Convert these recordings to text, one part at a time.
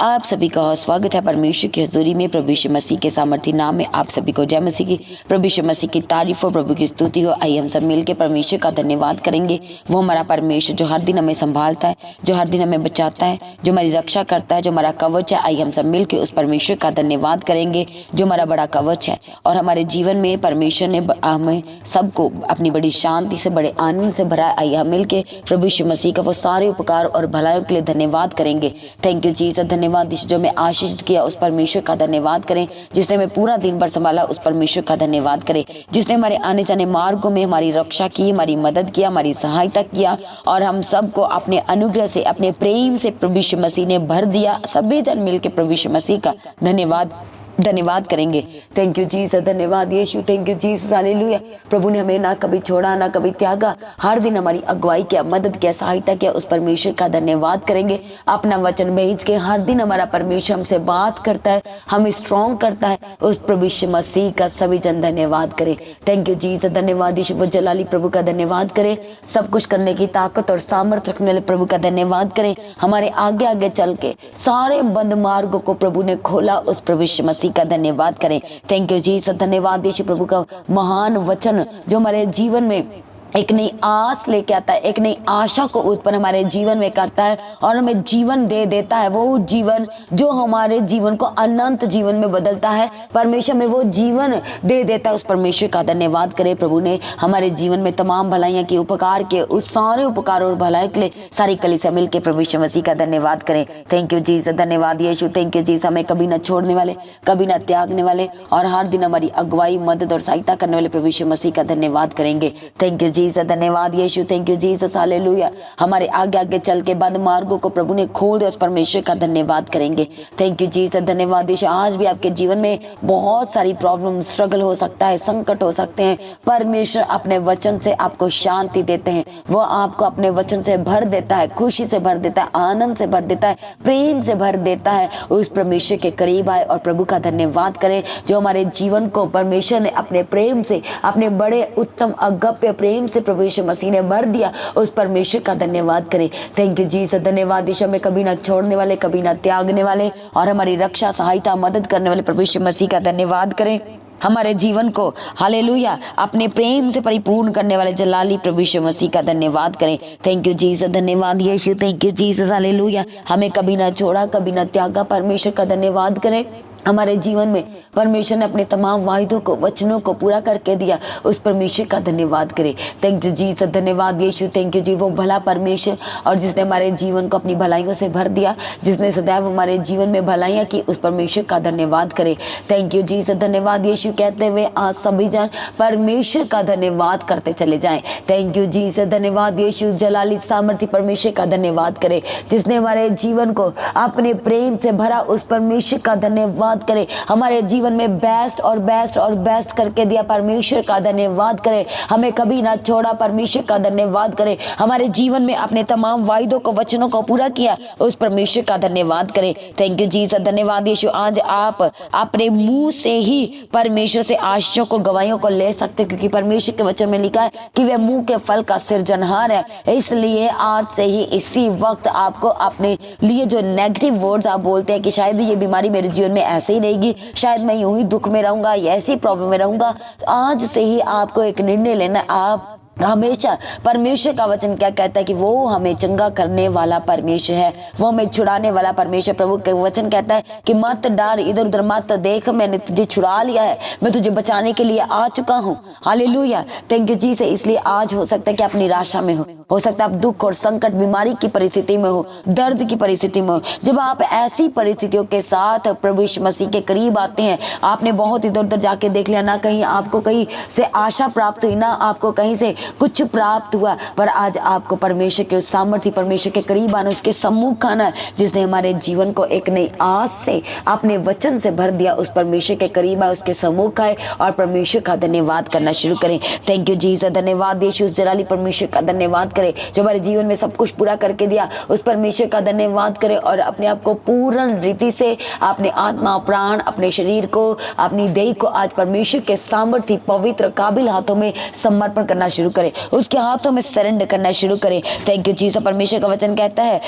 आप सभी का स्वागत है परमेश्वर की हजूरी में। प्रभु यीशु मसीह के सामर्थी नाम में आप सभी को जय मसीह की। प्रभु यीशु मसीह की तारीफ और प्रभु की स्तुति हो। आइए हम सब मिलकर परमेश्वर का धन्यवाद करेंगे। वो हमारा परमेश्वर जो हर दिन हमें संभालता है, जो हर दिन हमें बचाता है, जो हमारी रक्षा करता है, जो हमारा कवच है। आइए हम सब मिलकर उस परमेश्वर का धन्यवाद करेंगे जो हमारा बड़ा कवच है। और हमारे जीवन में परमेश्वर ने हमें सबको अपनी बड़ी शांति से, बड़े आनंद से भरा। आइए हम मिलकर प्रभु यीशु मसीह का वो सारे उपकार और भलाइयों के लिए धन्यवाद करेंगे। Thank you Jesus. धन्यवाद जो हमें आशीष किया उस परमेश्वर का धन्यवाद करें। जिसने हमें पूरा दिन भर संभाला उस परमेश्वर का धन्यवाद करें। जिसने हमारे आने जाने मार्गों में हमारी रक्षा की, हमारी मदद किया, हमारी सहायता किया और हम सबको अपने अनुग्रह से, अपने प्रेम से प्रभु यीशु मसीह ने भर दिया। सभी जन मिलकर प्रभु यीशु मसीह का धन्यवाद करेंगे। Thank you Jesus. धन्यवाद यीशु। Thank you Jesus. हालेलुया। प्रभु ने हमें ना कभी छोड़ा, ना कभी त्यागा। हर दिन हमारी अगुवाई किया, मदद किया, सहायता किया। उस परमेश्वर का धन्यवाद करेंगे। अपना वचन भेज के हर दिन हमारा परमेश्वर हमसे बात करता है, हमें स्ट्रॉन्ग करता है। उस प्रभु यीशु मसीह का सभी जन धन्यवाद करें। Thank you Jesus. धन्यवाद यीशु। वो जलाली प्रभु का धन्यवाद करें। सब कुछ करने की ताकत और सामर्थ्य रखने वाले प्रभु का धन्यवाद करें। हमारे आगे आगे चल के सारे बंद मार्गों को प्रभु ने खोला। उस प्रभु यीशु मसीह का धन्यवाद करें। Thank you Jesus. धन्यवाद यीशु। प्रभु का महान वचन जो हमारे जीवन में एक नई आस लेके आता है, एक नई आशा को उत्पन्न हमारे जीवन में करता है और हमें जीवन दे देता है। वो जीवन जो हमारे जीवन को अनंत जीवन में बदलता है, परमेश्वर में वो जीवन दे देता है। उस परमेश्वर का धन्यवाद करें। प्रभु ने हमारे जीवन में तमाम भलाइयां की, उपकार के, उस सारे उपकार और भलाई के लिए सारी कलीसिया मिलकर प्रभु यीशु मसीह का धन्यवाद करें। Thank you Jesus. धन्यवाद यीशु। Thank you Jesus. हमें कभी ना छोड़ने वाले, कभी ना त्यागने वाले और हर दिन हमारी अगुवाई, मदद और सहायता करने वाले प्रभु यीशु मसीह का धन्यवाद करेंगे। Thank you Jesus. धन्यवाद यीशु। Thank you Jesus. हालेलुया। हमारे आगे आगे चल के बंद मार्गों को प्रभु ने खोल दिया। उस परमेश्वर का धन्यवाद करेंगे। Thank you Jesus. धन्यवाद यीशु। आज भी आपके जीवन में बहुत सारी प्रॉब्लम, स्ट्रगल हो सकता है, संकट हो सकते हैं। परमेश्वर अपने वचन से आपको शांति देते हैं। वो आपको अपने वचन से भर देता है, खुशी से भर देता है, आनंद से भर देता है, प्रेम से भर देता है। उस परमेश्वर के करीब आए और प्रभु का धन्यवाद करें जो हमारे जीवन को परमेश्वर ने अपने प्रेम से, अपने बड़े उत्तम अगप्य प्रेम से प्रभु यीशु मसीह ने भर दिया। उस परमेश्वर का धन्यवाद करें। Thank you Jesus. धन्यवाद यीशु। हमें कभी ना छोड़ने वाले, कभी ना त्यागने वाले और हमारी रक्षा, सहायता, मदद करने वाले प्रभु यीशु मसीह का धन्यवाद करें। हमारे जीवन को हालेलुया अपने प्रेम से परिपूर्ण करने वाले जलाली प्रभु यीशु मसीह का धन्यवाद करें। Thank you Jesus. धन्यवाद यीशु। Thank you Jesus. हालेलुया। हमें कभी ना छोड़ा, कभी ना त्यागा। परमेश्वर का धन्यवाद करें। हमारे जीवन में परमेश्वर ने अपने तमाम वायदों को, वचनों को पूरा करके दिया। उस परमेश्वर का धन्यवाद करें। Thank you Jesus. धन्यवाद यीशु। थैंक यू जी। वो भला परमेश्वर और जिसने हमारे जीवन को अपनी भलाइयों से भर दिया, जिसने सदैव हमारे जीवन में भलाइयां की, उस परमेश्वर का धन्यवाद करें। Thank you Jesus. धन्यवाद यीशु। कहते हुए आज सभी जन परमेश्वर का धन्यवाद करते चले जाएं। Thank you Jesus. धन्यवाद यीशु। जलाली सामर्थ्य परमेश्वर का धन्यवाद करें जिसने हमारे जीवन को अपने प्रेम से भरा। उस परमेश्वर का धन्यवाद करें। हमारे जीवन में बेस्ट और बेस्ट और बेस्ट करके दिया। परमेश्वर का धन्यवाद करें। हमें कभी ना छोड़ा। परमेश्वर का धन्यवाद करें। हमारे जीवन में अपने तमाम वायदों को, वचनों को पूरा किया। उस परमेश्वर का धन्यवाद करें। Thank you Jesus. धन्यवाद यीशु। आज आप अपने मुंह से ही परमेश्वर से आशीषों को, गवाहियों को ले सकते, क्योंकि परमेश्वर के वचन में लिखा है कि वे मुंह के फल का सृजनहार है। इसलिए आज से ही इसी वक्त आपको अपने लिए जो नेगेटिव वर्ड्स आप बोलते हैं कि शायद ये बीमारी मेरे जीवन में ऐसे ही रहेगी, शायद मैं यूं ही दुख में रहूंगा, ऐसी प्रॉब्लम में रहूंगा, आज से ही आपको एक निर्णय लेना है। आप हमेशा, परमेश्वर का वचन क्या कहता है कि वो हमें चंगा करने वाला परमेश्वर है, वो हमें छुड़ाने वाला परमेश्वर। प्रभु के वचन कहता है कि मत डर, इधर उधर मत देख, मैंने तुझे छुड़ा लिया है, मैं तुझे बचाने के लिए आ चुका हूँ। हालेलुया। थैंक यू जी से। इसलिए आज हो सकता है कि आप निराशा में हो सकता है आप दुख और संकट, बीमारी की परिस्थिति में हो, दर्द की परिस्थिति में हो। जब आप ऐसी परिस्थितियों के साथ प्रभु यीशु मसीह के करीब आते हैं, आपने बहुत इधर उधर जाके देख लिया, ना कहीं आपको कहीं से आशा प्राप्त हुई, ना आपको कहीं से कुछ प्राप्त हुआ, पर आज आपको परमेश्वर के उस सामर्थ्य, परमेश्वर के करीब आना, उसके सम्मुख आना है जिसने हमारे जीवन को एक नई आस से, अपने वचन से भर दिया। उस परमेश्वर के करीब आए, उसके सम्मुख आए और परमेश्वर का धन्यवाद करना शुरू करें। Thank you Jesus. धन्यवाद यीशु। उस जलाली परमेश्वर का धन्यवाद करें जो हमारे जीवन में सब कुछ पूरा करके दिया। उस परमेश्वर का धन्यवाद करें और अपने आप को पूर्ण रीति से, अपने आत्मा, प्राण, अपने शरीर को, अपनी देह को आज परमेश्वर के सामर्थ्य, पवित्र, काबिल हाथों में समर्पण करना शुरू करें, उसके हाथों में सरेंडर करना शुरू करें। Thank you Jesus. परमेश्वर का वचन कहता है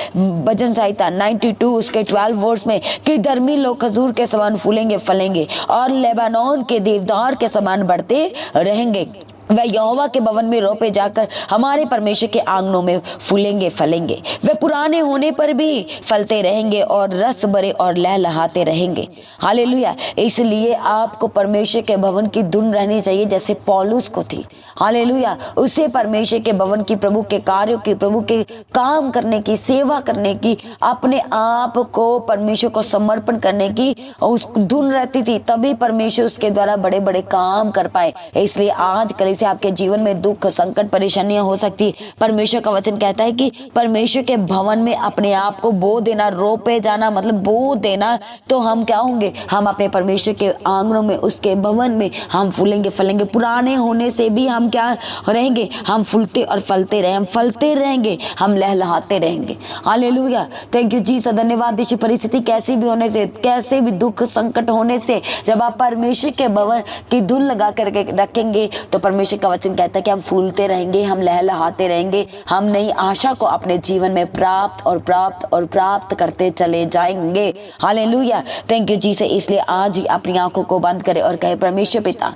भजन संहिता 92 उसके 12 वर्स में कि धर्मी लोग खजूर के समान फूलेंगे फलेंगे और लेबानोन के देवदार के समान बढ़ते रहेंगे। वह यहोवा के भवन में रोपे जाकर हमारे परमेश्वर के आंगनों में फूलेंगे फलेंगे। वे पुराने होने पर भी फलते रहेंगे और रस भरे और लहलहाते रहेंगे। हालेलुया। इसलिए आपको परमेश्वर के भवन की धुन रहनी चाहिए जैसे पौलुस को थी। हालेलुया। उसे परमेश्वर के भवन की, प्रभु के कार्यों की, प्रभु के काम करने की, सेवा करने की, अपने आप को परमेश्वर को समर्पण करने की उस धुन रहती थी, तभी परमेश्वर उसके द्वारा बड़े बड़े काम कर पाए। इसलिए आज से आपके जीवन में दुख, संकट, परेशानियां हो सकती। परमेश्वर का वचन कहता है कि परमेश्वर के भवन में अपने आप को बो देना, रोपे जाना मतलब बो देना, तो हम क्या होंगे? हम अपने परमेश्वर के आंगनों में, उसके भवन में हम फूलेंगे फलेंगे। पुराने होने से भी हम क्या रहेंगे? हम फूलते और फलते रहे, हम फलते रहेंगे, हम लहलहाते रहेंगे। हालेलुया। Thank you Jesus. धन्यवाद यीशु। परिस्थिति कैसी भी होने से, कैसे भी दुख संकट होने से, जब आप परमेश्वर के भवन की धुन लगा करके रखेंगे तो परमेश्वर का वचन कहता है कि हम फूलते रहेंगे, हम लहलहाते रहेंगे, हम नई आशा को अपने जीवन में प्राप्त और प्राप्त और प्राप्त करते चले जाएंगे। हालेलुया। Thank you Jesus. इसलिए आज ही अपनी आंखों को बंद करें और कहे परमेश्वर पिता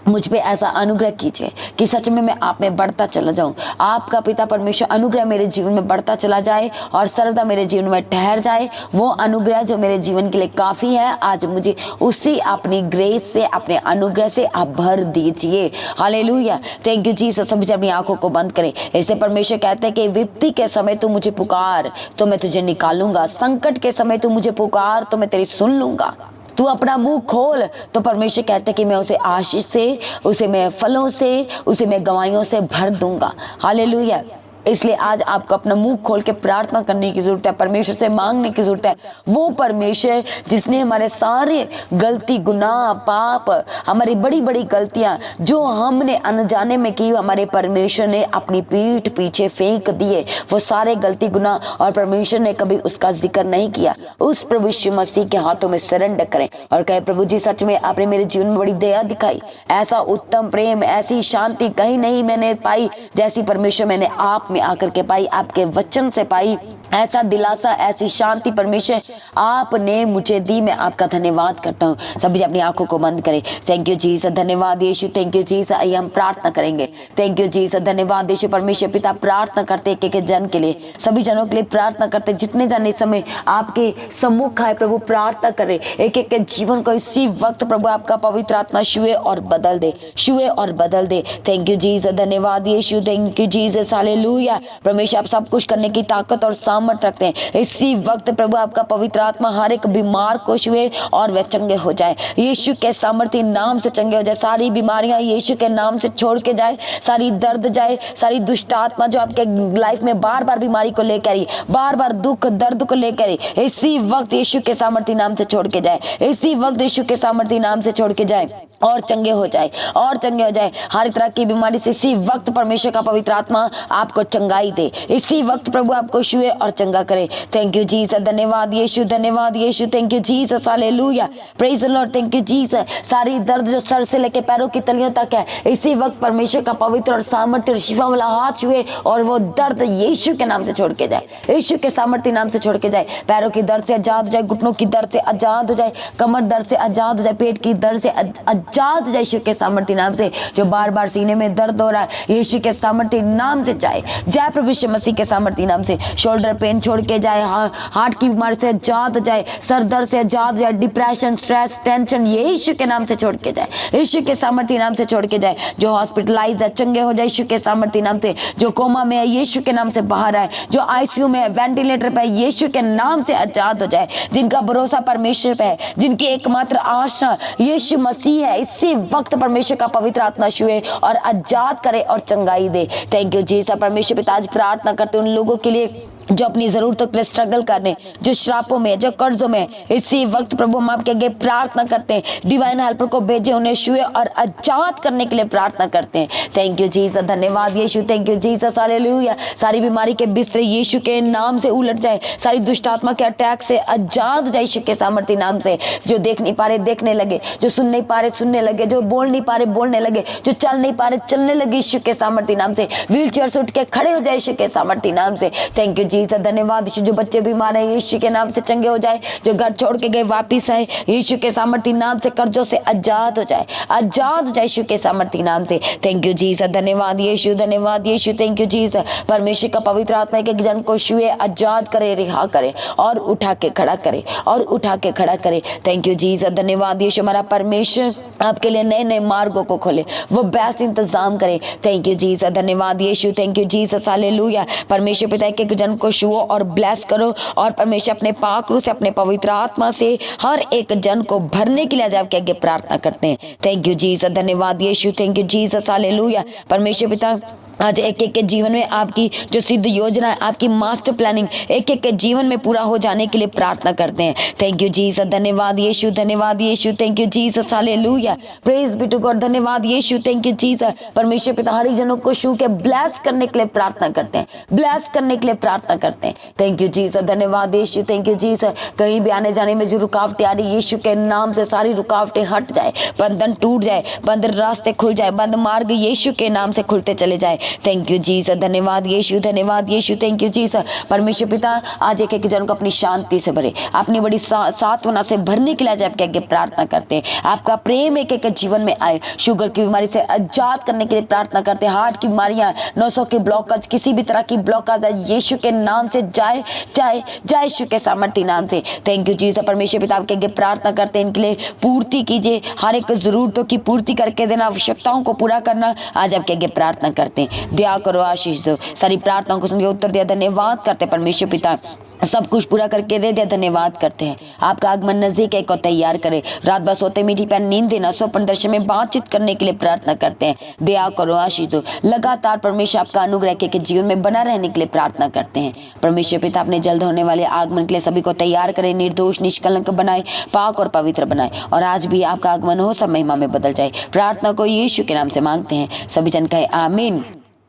मुझ पे ऐसा अनुग्रह कीजिए कि सच में मैं आप में बढ़ता चला जाऊं। आपका पिता परमेश्वर अनुग्रह मेरे जीवन में बढ़ता चला जाए और सर्वदा मेरे जीवन में ठहर जाए। वो अनुग्रह जो मेरे जीवन के लिए काफी है, आज मुझे उसी अपनी ग्रेस से, अपने अनुग्रह से आप भर दीजिए। हालेलुया। Thank you Jesus. सभी अपनी आंखों को बंद करें। इससे परमेश्वर कहते हैं कि विपत्ति के समय तू मुझे पुकार तो मैं तुझे निकालूंगा, संकट के समय तू मुझे पुकार तो मैं तेरी सुन लूंगा। तू अपना मुंह खोल तो परमेश्वर कहते हैं कि मैं उसे आशीष से, उसे मैं फलों से, उसे मैं गवाहियों से भर दूंगा। हालेलुया। इसलिए आज आपको अपना मुंह खोल के प्रार्थना करने की जरूरत है, परमेश्वर से मांगने की जरूरत है। वो परमेश्वर जिसने हमारे सारे गलती, गुनाह, पाप, हमारी बड़ी बड़ी गलतियां जो हमने अनजाने में की, हमारे परमेश्वर ने अपनी पीठ पीछे फेंक दिए। वो सारे गलती, गुनाह और परमेश्वर ने कभी उसका जिक्र नहीं किया। उस प्रभु यीशु मसीह के हाथों में सरेंडर करें और कहे प्रभु जी सच में आपने मेरे जीवन में बड़ी दया दिखाई। ऐसा उत्तम प्रेम, ऐसी शांति कहीं नहीं मैंने पाई जैसी परमेश्वर मैंने आप में आकर के पाई, आपके वचन से पाई। ऐसा दिलासा, ऐसी शांति परमेश्वर आपने मुझे दी। मैं आपका धन्यवाद करता हूँ। सभी अपनी आंखों को बंद करें। Thank you Jesus. धन्यवाद यीशु। Thank you Jesus. आइए हम प्रार्थना करेंगे। Thank you Jesus. धन्यवाद यीशु। परमेश्वर पिता प्रार्थना करते एक एक जन के लिए, सभी जनों के लिए प्रार्थना करते, जितने जन इस समय आपके सम्मुख आए प्रभु प्रार्थना करें। एक एक के जीवन को इसी वक्त प्रभु आपका पवित्र आत्मा छुए और बदल दे, छुए और बदल दे। Thank you Jesus. धन्यवाद यीशु। Thank you Jesus. हालेलुया। परमेश्वर आप सब कुछ करने की ताकत और सामर्थ रखते हैं। इसी वक्त प्रभु आपका पवित्र आत्मा हर एक बीमार को छुए और वे चंगे हो जाए। यीशु के सामर्थी नाम से चंगे हो जाए। सारी बीमारियां यीशु के नाम से छोड़ के जाए, सारी दर्द जाए, सारी दुष्ट आत्मा जो आपके लाइफ में बार बार बीमारी को लेकर आई, बार बार दुख दर्द को लेकर आई, इसी वक्त यीशु के सामर्थी नाम से छोड़ के जाए। इसी वक्त यीशु के सामर्थी नाम से छोड़ के जाए और चंगे हो जाए, और चंगे हो जाए। हर तरह की बीमारी से इसी वक्त परमेश्वर का पवित्र आत्मा आपको चंगाई दे। इसी वक्त प्रभु आपको छुए और चंगा करे। Thank you Jesus. धन्यवाद यीशु। धन्यवाद यीशु। Thank you Jesus. Hallelujah. Praise the lord. Thank you Jesus. सारी दर्द जो सर से लेके पैरों की तलियों तक है, इसी वक्त परमेश्वर का पवित्र और सामर्थ्य और शिफा वाला हाथ छुए और वो दर्द यीशु के नाम से छोड़ के जाए, यीशु के सामर्थ्य नाम से छोड़ के जाए। पैरों की दर्द से आजाद हो जाए, घुटनों की दर्द से आजाद हो जाए, कमर दर्द से आजाद हो जाए, पेट की दर्द से आजाद हो जाए यीशु के सामर्थ्य नाम से। जो बार बार सीने में दर्द हो रहा है, यीशु के सामर्थ्य नाम से जाए। जय प्रभु यीशु मसीह के सामर्थ्य नाम से। शोल्डर पेन छोड़ के जाए, हार्ट की बीमारी से आजाद हो जाए, सर दर्द से आजाद हो जाए, डिप्रेशन, स्ट्रेस, टेंशन यीशु के नाम से छोड़ के जाए, यीशु के सामर्थ्य नाम से छोड़ के जाए। जो हॉस्पिटलाइज है चंगे हो जाए यीशु के सामर्थ्य नाम से। जो कोमा में है यीशु के नाम से बाहर आए, जो आईसीयू में है, वेंटिलेटर पे है, यीशु के नाम से आजाद हो जाए। जिनका भरोसा परमेश्वर पे है, जिनकी एकमात्र आशा यीशु मसीह है, इसी वक्त परमेश्वर का पवित्र आत्मा छुए और आजाद करे और चंगाई दे। Thank you Jesus. परमेश्वर पिता आज प्रार्थना करते उन लोगों के लिए जो अपनी जरूरतों के लिए स्ट्रगल कर रहे हैं, जो श्रापों में, जो कर्जों में, इसी वक्त प्रभु हम आपके आगे प्रार्थना करते हैं, डिवाइन हेल्पर को भेजे, उन्हें छुए और आजाद करने के लिए प्रार्थना करते हैं। थैंक यू जीसस, धन्यवाद यीशु, थैंक यू जीसस, हालेलुया। सारी बीमारी के बिस्तरे यीशु के नाम से उलट जाए, सारी दुष्ट आत्मा के अटैक से आजाद हो जाए यीशु के सामर्थ्य नाम से। जो देख नहीं पा रहे देखने लगे, जो सुन नहीं पा रहे सुनने लगे, जो बोल नहीं पा रहे बोलने लगे, जो चल नहीं पा रहे चलने लगे यीशु के सामर्थ्य नाम से। व्हील चेयर से उठ के खड़े हो जाए यीशु के सामर्थ्य नाम से। थैंक यू जीसस, धन्यवाद यीशु। जो बच्चे बीमार हैं यीशु के नाम से चंगे हो जाए, जो घर छोड़ के गए वापिस आए यीशु के सामर्थ्य नाम से, कर्जों से आजाद हो जाए, आजाद हो जाए यीशु के सामर्थ्य नाम से। थैंक यू जीसस, धन्यवाद यीशु, धन्यवाद यीशु, थैंक यू जीसस। परमेश्वर का पवित्र आत्मा के जन को छुए, आजाद करे, रिहा करे और उठा के खड़ा करे, और उठा के खड़ा करे। थैंक यू जीसस, धन्यवाद यीशु। हमारा परमेश्वर आपके लिए नए नए मार्गों को खोले, वो बेस्ट इंतजाम करे। थैंक यू जीसस, धन्यवाद यीशु, थैंक यू जीसस, हालेलुया। परमेश्वर पिता के जन को छुओ और ब्लेस करो, और परमेश्वर अपने पाक रूह से, अपने पवित्र आत्मा से हर एक जन को भरने के लिए आज आपके आगे प्रार्थना करते हैं। थैंक यू जीसस, धन्यवाद यीशु, थैंक यू जीसस, हालेलुया। परमेश्वर पिता आज एक एक के जीवन में आपकी जो सिद्ध योजना है, आपकी मास्टर प्लानिंग एक एक के जीवन में पूरा हो जाने के लिए प्रार्थना करते हैं। थैंक यू जीसस, धन्यवाद यीशु, धन्यवाद यीशु, thank you Jesus, hallelujah. Praise be to God, धन्यवाद यीशु, थैंक यू जीसस। परमेश्वर पिता हर एक जनों को छू के ब्लेस करने के लिए प्रार्थना करते हैं, ब्लेस करने के लिए प्रार्थना करते हैं। थैंक यू जीसस, धन्यवाद यीशु, थैंक यू जीसस। कहीं भी आने जाने में जो रुकावटें आ रही, यीशु के नाम से सारी रुकावटें हट जाए, बंधन टूट जाए, बंद रास्ते खुल जाए, बंद मार्ग यीशु के नाम से खुलते चले जाए। थैंक यू जीसस, धन्यवाद यीशु, धन्यवाद यीशु, थैंक यू जीसस। परमेश्वर पिता आज एक एक जन को अपनी शांति से भरे, अपनी बड़ी सांत्वना से भरने के लिए आज आपके आगे प्रार्थना करते हैं। आपका प्रेम एक एक जीवन में आए, शुगर की बीमारी से आजाद करने के लिए प्रार्थना करते हैं। हार्ट की बीमारियां, नसों की ब्लॉकेज, किसी भी तरह की ब्लॉकेज यीशु के नाम से जाए जाए जाए, यीशु के सामर्थ्य नाम से। Thank you Jesus. परमेश्वर पिता आपके आगे प्रार्थना करते हैं, इनके लिए पूर्ति कीजिए, हर एक जरूरतों की पूर्ति करके देना, आवश्यकताओं को पूरा करना आज आपके आगे प्रार्थना करते हैं। दया करो, आशीष दो, सारी प्रार्थनाओं को सुन के उत्तर दिया, धन्यवाद करते हैं। परमेश्वर पिता सब कुछ पूरा करके दे दिया, धन्यवाद करते हैं। आपका आगमन नजदीक है, को तैयार करे। रात भर सोते मीठी पैन नींद देना, स्वप्न दर्शन में बातचीत करने के लिए प्रार्थना करते हैं। दया करो, आशीष दो, लगातार परमेश्वर आपका अनुग्रह के जीवन में बना रहने के लिए प्रार्थना करते हैं। परमेश्वर पिता अपने जल्द होने वाले आगमन के लिए सभी को तैयार करे, निर्दोष निष्कलंक बनाए, पाक और पवित्र बनाए, और आज भी आपका आगमन हो, सब महिमा में बदल जाए। प्रार्थना को यीशु के नाम से मांगते हैं, सभी जन कहे आमीन।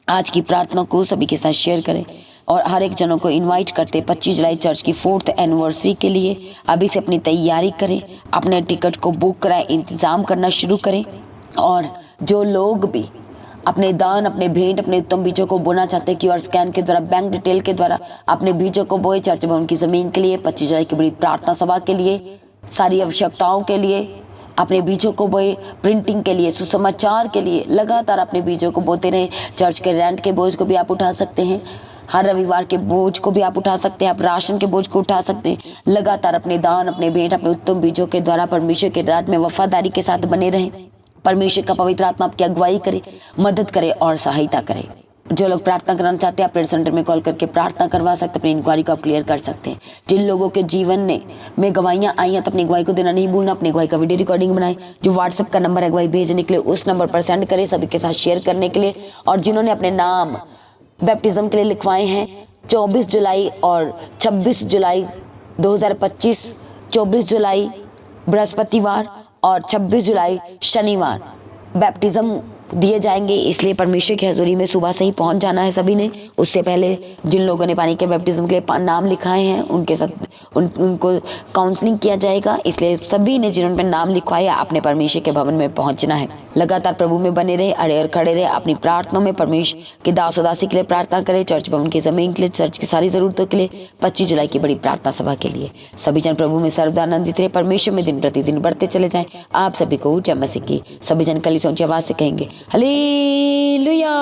आज की प्रार्थना को सभी के साथ शेयर करें और हर एक जनों को इनवाइट करते 25 जुलाई चर्च की 4th एनिवर्सरी के लिए अभी से अपनी तैयारी करें, अपने टिकट को बुक कराएं, इंतज़ाम करना शुरू करें। और जो लोग भी अपने दान, अपने भेंट, अपने उत्तम बीजों को बोना चाहते हैं, QR स्कैन के द्वारा, बैंक डिटेल के द्वारा अपने बीजों को बोए चर्च भवन की ज़मीन के लिए, 25 जुलाई की बड़ी प्रार्थना सभा के लिए, सारी आवश्यकताओं के लिए अपने बीजों को बोए, प्रिंटिंग के लिए, सुसमाचार के लिए लगातार अपने बीजों को बोते रहें। चर्च के रेंट के बोझ को भी आप उठा सकते हैं, हर रविवार के बोझ को भी आप उठा सकते हैं, आप राशन के बोझ को उठा सकते हैं। लगातार अपने दान, अपने भेंट, अपने उत्तम बीजों के द्वारा परमेश्वर के राज में वफादारी के साथ बने रहें। परमेश्वर का पवित्र आत्मा आपकी अगुवाई करे, मदद करे और सहायता करे। जो लोग प्रार्थना कराना चाहते हैं, आप प्रेयर सेंटर में कॉल करके प्रार्थना करवा सकते हैं, अपनी इंक्वायरी को आप क्लियर कर सकते हैं। जिन लोगों के जीवन में गवाहियाँ आई हैं तो अपनी गवाही को देना नहीं भूलना, अपनी गवाही का वीडियो रिकॉर्डिंग बनाएं, जो व्हाट्सएप का नंबर है गवाही भेजने के लिए उस नंबर पर सेंड करें, सभी के साथ शेयर करने के लिए। और जिन्होंने अपने नाम बैप्टिज्म के लिए लिखवाए हैं 24 जुलाई और 26 जुलाई 2025, 24 जुलाई बृहस्पतिवार और 26 जुलाई शनिवार बैप्टिज्म दिए जाएंगे, इसलिए परमेश्वर की हजूरी में सुबह से ही पहुंच जाना है सभी ने। उससे पहले जिन लोगों ने पानी के बैप्टिज्म के नाम लिखाए हैं उनके साथ उनको काउंसलिंग किया जाएगा, इसलिए सभी ने जिन्होंने नाम लिखवाया अपने परमेश्वर के भवन में पहुंचना है। लगातार प्रभु में बने रहे, अड़े और खड़े रहे, अपनी प्रार्थनाओं में परमेश्वर के दास उदासी के लिए प्रार्थना करें, चर्च भवन की जमीन के लिए, चर्च की सारी जरूरतों के लिए, 25 जुलाई की बड़ी प्रार्थना सभा के लिए। सभी जन प्रभु में सर्वदानंदित रहे, परमेश्वर में दिन प्रतिदिन बढ़ते चले जाएं। आप सभी को जय मसीह की। सभी जन कली ऊंची आवाज से कहेंगे हालेलुया।